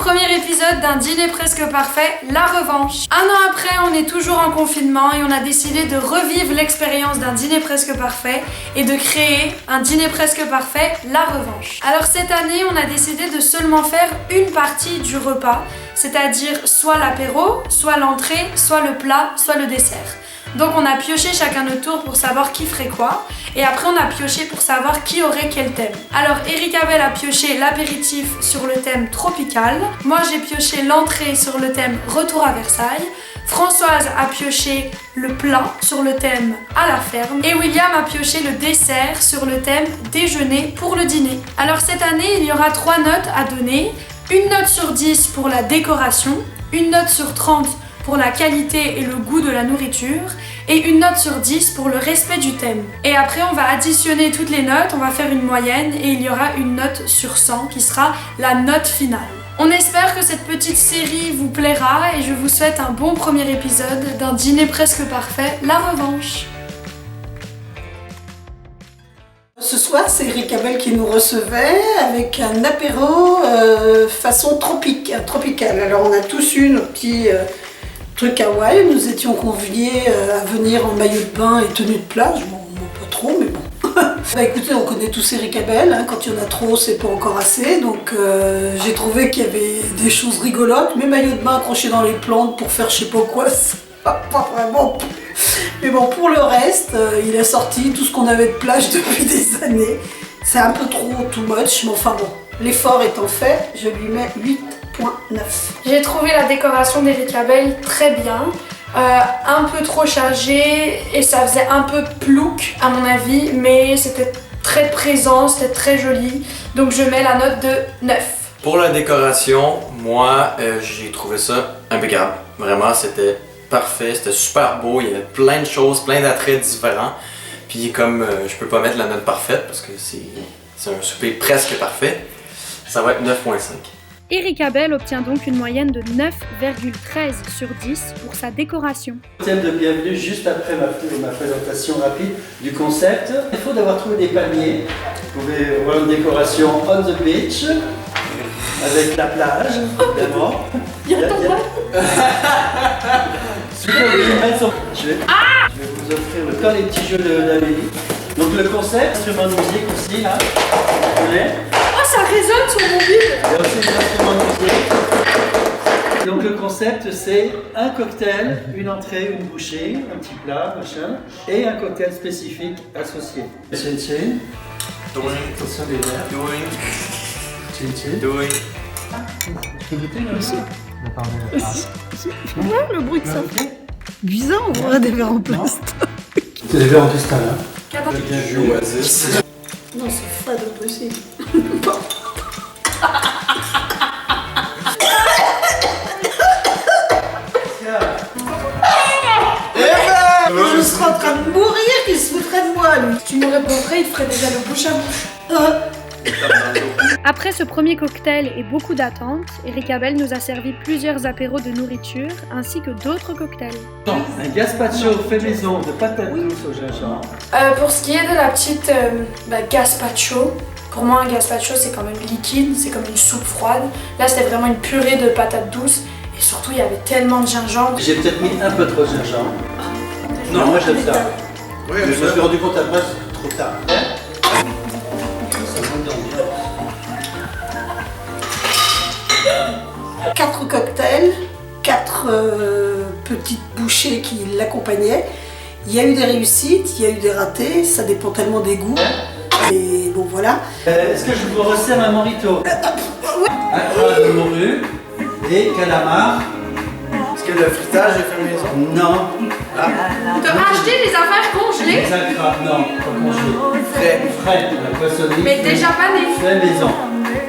premier épisode d'un dîner presque parfait, la revanche. Un an après, on est toujours en confinement et on a décidé de revivre l'expérience d'un dîner presque parfait et de créer un dîner presque parfait, la revanche. Alors cette année, on a décidé de seulement faire une partie du repas, c'est-à-dire soit l'apéro, soit l'entrée, soit le plat, soit le dessert. Donc on a pioché chacun notre tour pour savoir qui ferait quoi et après on a pioché pour savoir qui aurait quel thème. Alors Ericabel a pioché l'apéritif sur le thème tropical, moi j'ai pioché l'entrée sur le thème retour à Versailles, Françoise a pioché le plat sur le thème à la ferme et William a pioché le dessert sur le thème déjeuner pour le dîner. Alors cette année il y aura 3 notes à donner, une note sur 10 pour la décoration, une note sur 30 pour la qualité et le goût de la nourriture et une note sur 10 pour le respect du thème. Et après on va additionner toutes les notes, on va faire une moyenne et il y aura une note sur 100 qui sera la note finale. On espère que cette petite série vous plaira et je vous souhaite un bon premier épisode d'un dîner presque parfait, la revanche. Ce soir, c'est Ericabel qui nous recevait avec un apéro façon tropicale. Alors on a tous eu nos petits trucs Hawaï, nous étions conviés à venir en maillot de bain et tenue de plage, bon pas trop mais bon. Bah écoutez, on connaît tous Ericabel, hein, quand il y en a trop c'est pas encore assez, donc j'ai trouvé qu'il y avait des choses rigolotes, mes maillots de bain accrochés dans les plantes pour faire je sais pas quoi, c'est pas vraiment. Mais bon, pour le reste, il a sorti tout ce qu'on avait de plage depuis des années. C'est un peu trop too much, mais enfin bon, l'effort étant fait, je lui mets 8.9. J'ai trouvé la décoration d'Ericabel très bien, un peu trop chargée et ça faisait un peu plouc à mon avis, mais c'était très présent, c'était très joli, donc je mets la note de 9. Pour la décoration, moi j'ai trouvé ça impeccable, vraiment c'était parfait, c'était super beau, il y avait plein de choses, plein d'attraits différents. Puis comme je peux pas mettre la note parfaite parce que c'est un souper presque parfait, ça va être 9.5. Ericabel obtient donc une moyenne de 9,13 sur 10 pour sa décoration. Thème de bienvenue juste après ma présentation rapide du concept. Il faut d'avoir trouvé des palmiers. Vous pouvez voir une décoration on the beach avec la plage, évidemment. Il y a ton bras. Je vais vous offrir le temps les petits jeux d'Amélie. Donc le concept, instrument de musique aussi là, vous voulez. Oh, ça résonne sur mon bulle. Il y a aussi des instruments de musique. Donc le concept c'est un cocktail, une entrée, une bouchée, un petit plat, machin, et un cocktail spécifique associé. Chin chin. Doing. Attention les verres. Doing. Chin chin. Doing. Je peux goûter là aussi. Le bruit que ça fait. Bizarre, on voit des verres en plastique. C'est des verres en cristal, hein. Du Oasis. Non, c'est fade au possible. Je serais en train de mourir, qu'il se foutrait de moi, lui. Tu m'aurais montré, il ferait déjà le bouche à bouche. Après ce premier cocktail et beaucoup d'attentes, Ericabel nous a servi plusieurs apéros de nourriture ainsi que d'autres cocktails. Un gazpacho fait maison de patates douces au gingembre. Pour ce qui est de la petite gazpacho, pour moi un gazpacho c'est quand même liquide, c'est comme une soupe froide. Là c'était vraiment une purée de patates douces et surtout il y avait tellement de gingembre. J'ai peut-être mis un peu trop de gingembre. Non, moi j'aime ça. Oui, Mais je me suis rendu compte après, c'est trop tard. Ça me donne bien. 4 cocktails, 4 petites bouchées qui l'accompagnaient. Il y a eu des réussites, il y a eu des ratés, ça dépend tellement des goûts. Et bon voilà. Est-ce que je vous resserre un morito? Un croix de morue et calamar. Est-ce que le fritage est fait maison? Non. T'as acheté des affaires congelées Les acras, non, pas congelé. Frais, la poissonnerie. mais déjà panées. Fait maison.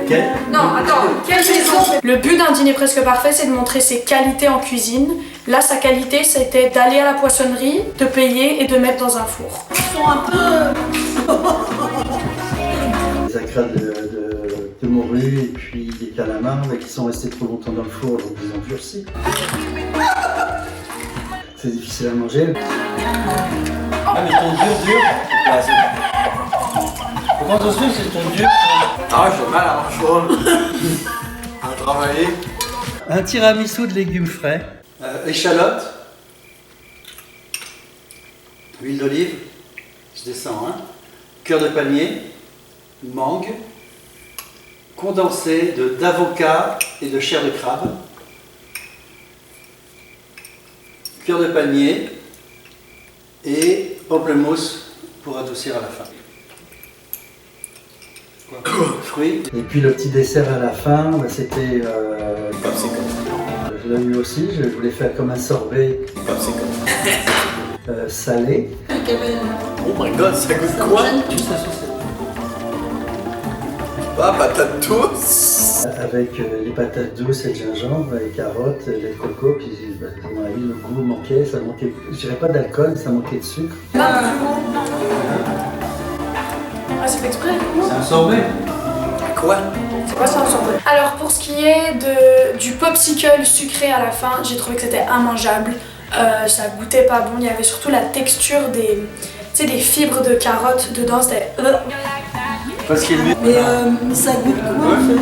Ok. Non, attends, quelle maison? Le but d'un dîner presque parfait, c'est de montrer ses qualités en cuisine. Là, sa qualité, c'était d'aller à la poissonnerie, de payer et de mettre dans un four. Ils sont un peu... Les acras de morue et puis des calamars qui sont restés trop longtemps dans le four, donc ils ont durci. C'est difficile à manger. Ah mais ton dur. Comment ça se fait que c'est ton dur? Ah, j'ai mal à la mâchoire. travailler. Un tiramisu de légumes frais, échalotes, huile d'olive, je descends, hein, cœur de palmier, mangue, condensé d'avocat et de chair de crabe, cœur de palmier et pamplemousse pour adoucir à la fin. Fruits. Et puis le petit dessert à la fin, bah, c'était je l'ai eu aussi, je voulais faire comme un sorbet salé. Oh my god, ça goûte quoi? Juste la sauce. Ah, patate douce! Avec les patates douces et le gingembre, les carottes, le lait de coco, puis bah, à mon avis le goût manquait, ça manquait, je dirais pas d'alcool, mais ça manquait de sucre. Ah, c'est fait exprès. C'est un sorbet. Quoi? C'est quoi ça, un sorbet? Alors, pour ce qui est du popsicle sucré à la fin, j'ai trouvé que c'était immangeable. Ça goûtait pas bon. Il y avait surtout la texture des fibres de carottes dedans. C'était. Parce qu'il met. Mais ça goûte quoi en fait?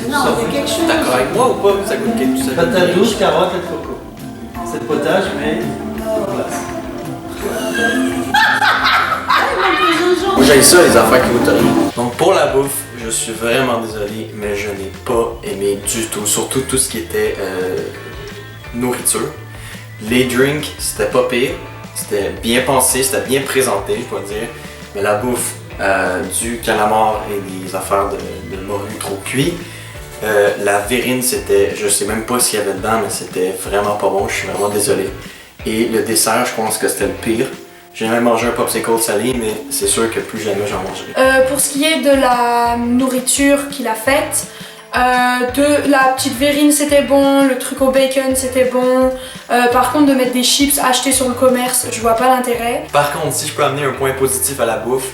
Non, il y a quelque chose. D'accord avec moi ou pas? Ça goûte quelque chose. Patate douce, carottes et de coco. C'est le potage, mais en glace. Moi j'aime ça les affaires qui goûtent rien. Donc pour la bouffe, je suis vraiment désolé, mais je n'ai pas aimé du tout. Surtout tout ce qui était nourriture. Les drinks, c'était pas pire. C'était bien pensé, c'était bien présenté, je dois dire. Mais la bouffe, du calamar et des affaires de morue trop cuit. La verrine, c'était, je sais même pas s'il y avait dedans, mais c'était vraiment pas bon, je suis vraiment désolé. Et le dessert, je pense que c'était le pire. J'ai même mangé un popsicle salé, mais c'est sûr que plus jamais j'en mangerai. Pour ce qui est de la nourriture qu'il a faite, de la petite verrine c'était bon, le truc au bacon c'était bon. Par contre de mettre des chips achetés sur le commerce, je vois pas l'intérêt. Par contre, si je peux amener un point positif à la bouffe,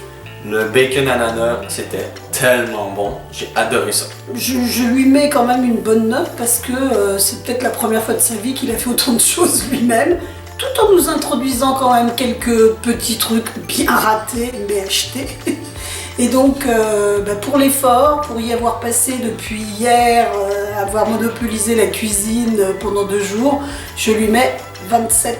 le bacon ananas, c'était tellement bon. J'ai adoré ça. Je lui mets quand même une bonne note parce que c'est peut-être la première fois de sa vie qu'il a fait autant de choses lui-même, tout en nous introduisant quand même quelques petits trucs bien ratés mais achetés. Et donc pour l'effort, pour y avoir passé depuis hier, avoir monopolisé la cuisine pendant 2 jours, je lui mets 27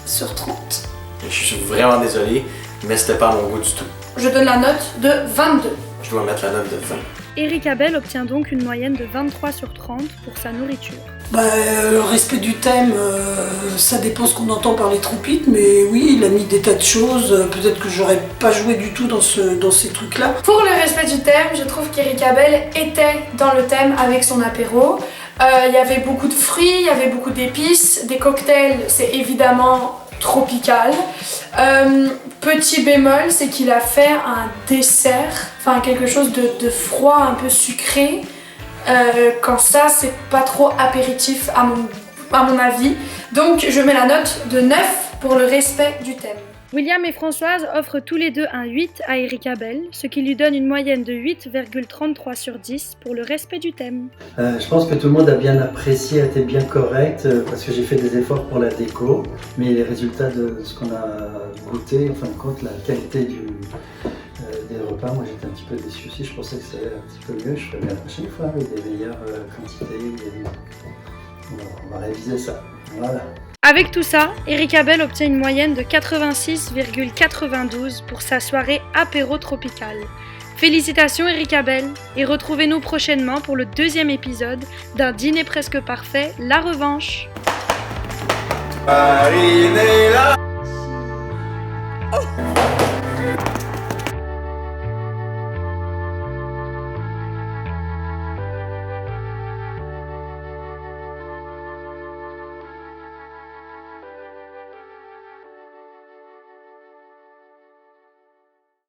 sur 30. Je suis vraiment désolé, mais c'était pas à mon goût du tout. Je donne la note de 22. Je dois mettre la note de 20. Eric Abel obtient donc une moyenne de 23 sur 30 pour sa nourriture. Le respect du thème, ça dépend ce qu'on entend par les troupites, mais oui, il a mis des tas de choses. Peut-être que j'aurais pas joué du tout dans ces trucs-là. Pour le respect du thème, je trouve qu'Eric Abel était dans le thème avec son apéro. Il y avait beaucoup de fruits, il y avait beaucoup d'épices, des cocktails, c'est évidemment tropical. Petit bémol, c'est qu'il a fait un dessert, enfin quelque chose de froid, un peu sucré. Quand ça, c'est pas trop apéritif à mon avis. Donc je mets la note de 9 pour le respect du thème. William et Françoise offrent tous les deux un 8 à Eric Abel, ce qui lui donne une moyenne de 8,33 sur 10 pour le respect du thème. Je pense que tout le monde a bien apprécié, a été bien correct, parce que j'ai fait des efforts pour la déco, mais les résultats de ce qu'on a goûté, en fin de compte, la qualité des repas, moi j'étais un petit peu déçu aussi, je pensais que ça allait un petit peu mieux, je ferais bien la prochaine fois avec des meilleures quantités, on va réviser ça, voilà. Avec tout ça, Eric Abel obtient une moyenne de 86,92 pour sa soirée apéro tropicale. Félicitations Eric Abel et retrouvez-nous prochainement pour le 2e épisode d'un dîner presque parfait, la revanche. Marinella.